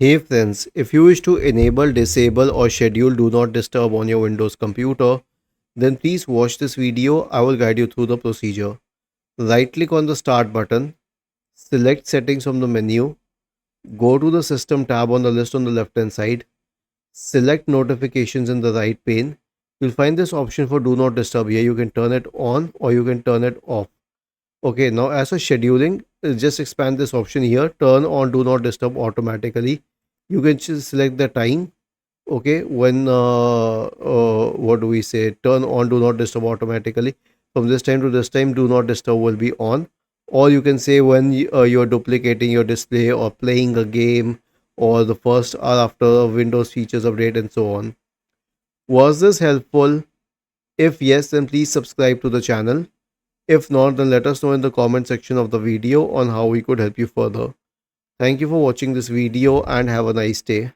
Hey friends, if you wish to enable, disable or schedule do not disturb on your Windows computer, then please watch this video. I will guide you through the procedure. Right click on the start button, select settings from the menu, go to the system tab on the list on the left hand side, select notifications in the right pane. You'll find this option for do not disturb here. You can turn it on or you can turn it off. Okay, now as for scheduling, just expand this option here, turn on do not disturb automatically. You can just select the time. Okay, when what do we say, turn on do not disturb automatically. From this time to this time do not disturb will be on. Or you can say when you're duplicating your display or playing a game, or the first or after a Windows features update and so on. Was this helpful? If yes, then please subscribe to the channel. If not, then let us know in the comment section of the video on how we could help you further. Thank you for watching this video and have a nice day.